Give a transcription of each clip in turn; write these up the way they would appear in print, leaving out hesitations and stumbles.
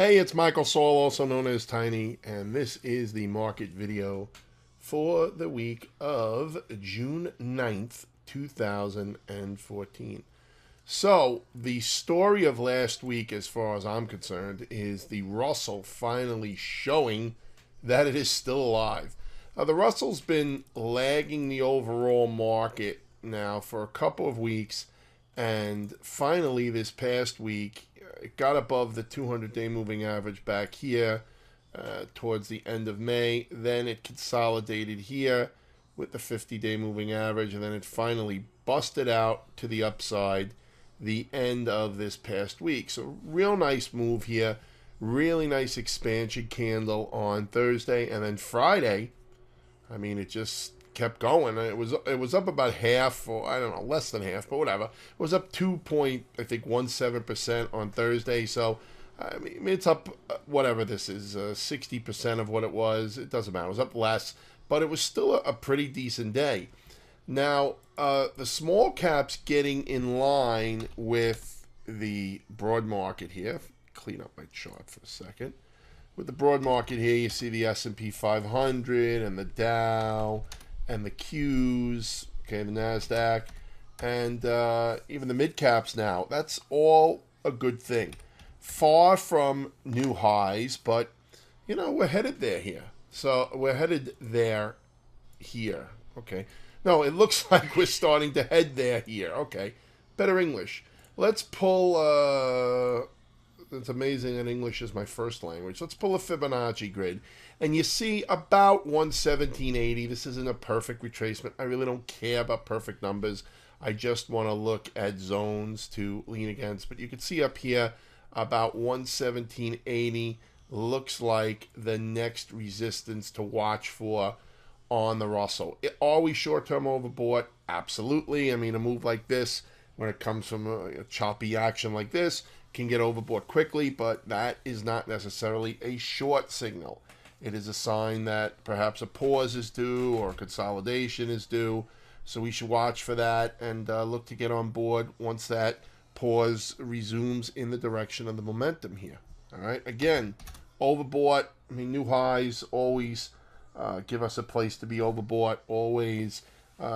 Hey, it's Michael Saul, also known as Tiny, and this is the market video for the week of June 9th, 2014. So, the story of last week, as far as I'm concerned, is the Russell finally showing that it is still alive. The Russell's been lagging the overall market now for a couple of weeks, and finally, this past week, it got above the 200-day moving average back here towards the end of May. Then it consolidated here with the 50-day moving average, and then it finally busted out to the upside the end of this past week. So real nice move here, really nice expansion candle on Thursday, and then Friday, I mean, it just kept going. It was up about half, or I don't know, less than half, but whatever. It was up 2.17% on Thursday. So I mean, it's up whatever this is, 60% of what it was. It doesn't matter. It was up less, but it was still a pretty decent day. Now the small caps getting in line with the broad market here. Clean up my chart for a second. With the broad market here, you see the S&P 500 and the Dow and the Qs, okay, the NASDAQ, and even the mid caps now. That's all a good thing. Far from new highs, but, you know, we're headed there here. So we're headed there here, okay. No, it looks like we're starting to head there here, okay. Better English. Let's pull, it's amazing that English is my first language. Let's pull a Fibonacci grid. And you see about 117.80. This isn't a perfect retracement. I really don't care about perfect numbers. I just want to look at zones to lean against. But you can see up here about 117.80 looks like the next resistance to watch for on the Russell. Are we short-term overbought? Absolutely. I mean, a move like this, when it comes from a choppy action like this, can get overbought quickly, but that is not necessarily a short signal. It is a sign that perhaps a pause is due or consolidation is due. So we should watch for that and look to get on board once that pause resumes in the direction of the momentum here. All right. Again, overbought. I mean, new highs always give us a place to be overbought. Always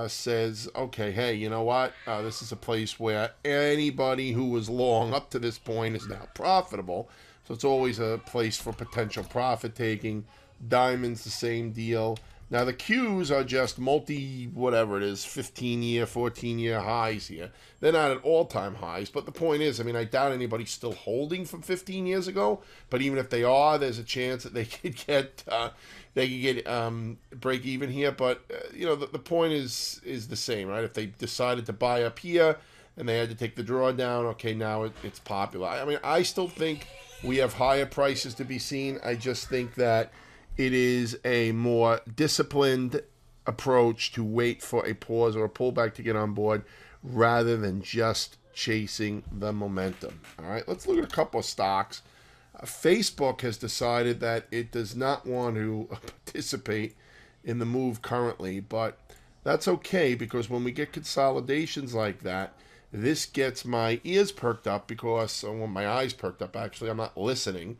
says, okay, hey, you know what? This is a place where anybody who was long up to this point is now profitable. So it's always a place for potential profit taking. Diamonds, the same deal. Now the Qs are just whatever it is, 15-year, 14-year highs here. They're not at all-time highs, but the point is, I mean, I doubt anybody's still holding from 15 years ago. But even if they are, there's a chance that they could get break even here. But you know, the point is the same, right? If they decided to buy up here and they had to take the drawdown, okay, now it's popular. I mean, I still think we have higher prices to be seen. I just think that it is a more disciplined approach to wait for a pause or a pullback to get on board rather than just chasing the momentum. All right, let's look at a couple of stocks. Facebook has decided that it does not want to participate in the move currently, but that's okay because when we get consolidations like that, this gets my ears perked up because, well, my eyes perked up actually, I'm not listening.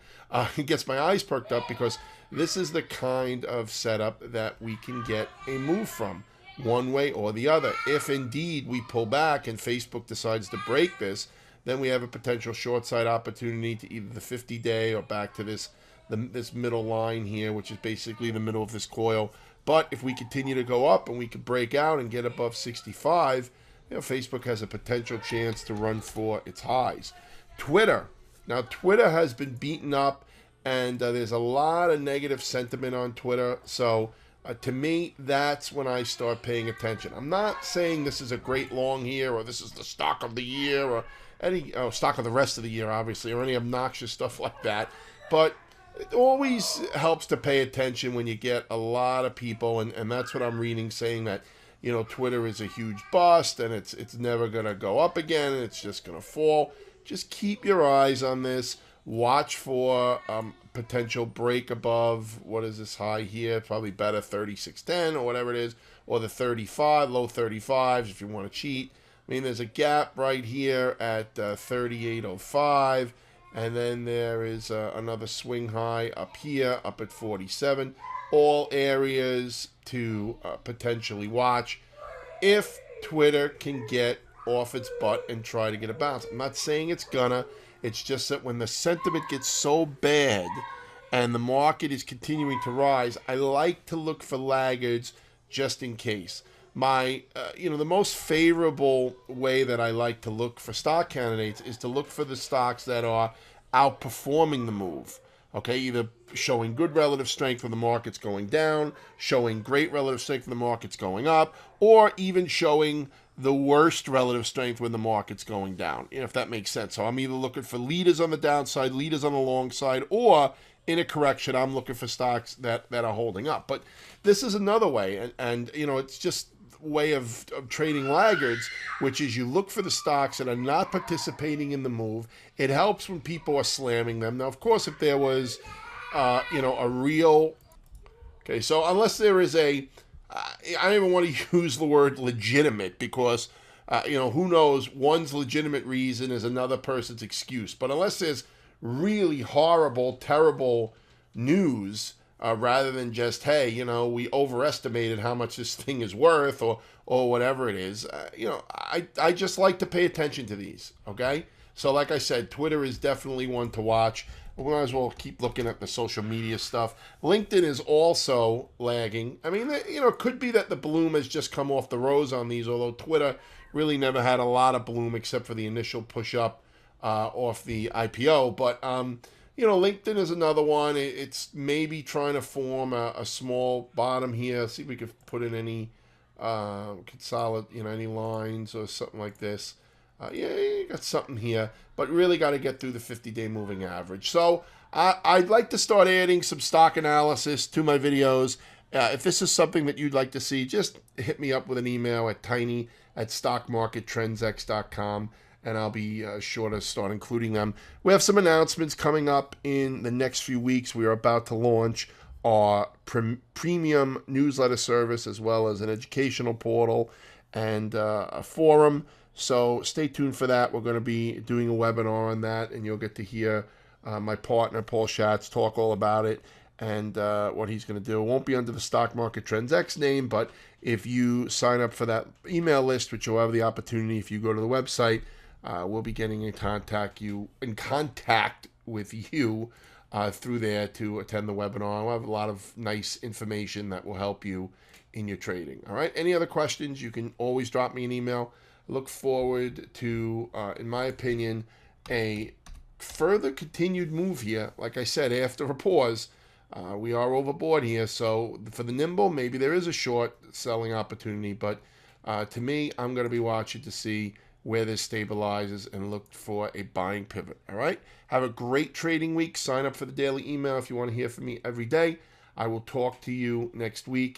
It gets my eyes perked up because this is the kind of setup that we can get a move from one way or the other. If indeed we pull back and Facebook decides to break this, then we have a potential short side opportunity to either the 50-day or back to this middle line here, which is basically the middle of this coil. But if we continue to go up and we could break out and get above 65, you know, Facebook has a potential chance to run for its highs. Twitter. Now, Twitter has been beaten up, and there's a lot of negative sentiment on Twitter. So, to me, that's when I start paying attention. I'm not saying this is a great long here, or this is the stock of the year, or any stock of the rest of the year, obviously, or any obnoxious stuff like that. But it always helps to pay attention when you get a lot of people, and that's what I'm reading, saying that, you know, Twitter is a huge bust and it's never going to go up again and it's just going to fall. Just keep your eyes on this. Watch for potential break above, what is this high here? Probably better 36.10 or whatever it is, or the 35, low 35s if you want to cheat. I mean, there's a gap right here at 38.05. And then there is another swing high up here, up at 47. All areas to potentially watch if Twitter can get off its butt and try to get a bounce. I'm not saying it's gonna. It's just that when the sentiment gets so bad and the market is continuing to rise, I like to look for laggards just in case. The most favorable way that I like to look for stock candidates is to look for the stocks that are outperforming the move. Okay, either showing good relative strength when the market's going down, showing great relative strength when the market's going up, or even showing the worst relative strength when the market's going down, if that makes sense. So I'm either looking for leaders on the downside, leaders on the long side, or in a correction, I'm looking for stocks that are holding up. But this is another way, and it's just way of trading laggards, which is you look for the stocks that are not participating in the move. It helps when people are slamming them. Now, of course, if there was, a real, okay, so unless there is I don't even want to use the word legitimate because, who knows, one's legitimate reason is another person's excuse. But unless there's really horrible, terrible news, rather than just, hey, we overestimated how much this thing is worth or whatever it is. I just like to pay attention to these, okay? So like I said, Twitter is definitely one to watch. We might as well keep looking at the social media stuff. LinkedIn is also lagging. I mean, it could be that the bloom has just come off the rose on these, although Twitter really never had a lot of bloom except for the initial push up off the IPO. But LinkedIn is another one. It's maybe trying to form a small bottom here. See if we could put in any any lines or something like this. You got something here, but really got to get through the 50-day moving average. So I'd like to start adding some stock analysis to my videos. If this is something that you'd like to see, just hit me up with an email at tiny@stockmarkettrendsx.com. And I'll be sure to start including them. We have some announcements coming up in the next few weeks. We are about to launch our premium newsletter service as well as an educational portal and a forum. So stay tuned for that. We're going to be doing a webinar on that, and you'll get to hear my partner, Paul Schatz, talk all about it and what he's going to do. It won't be under the Stock Market Trends X name, but if you sign up for that email list, which you'll have the opportunity if you go to the website, we'll be getting in contact with you through there to attend the webinar. We'll have a lot of nice information that will help you in your trading. All right. Any other questions? You can always drop me an email. Look forward to, in my opinion, a further continued move here. Like I said, after a pause, we are overboard here. So for the nimble, maybe there is a short selling opportunity. But to me, I'm going to be watching to see where this stabilizes and look for a buying pivot. All right. Have a great trading week. Sign up for the daily email if you want to hear from me every day. I will talk to you next week.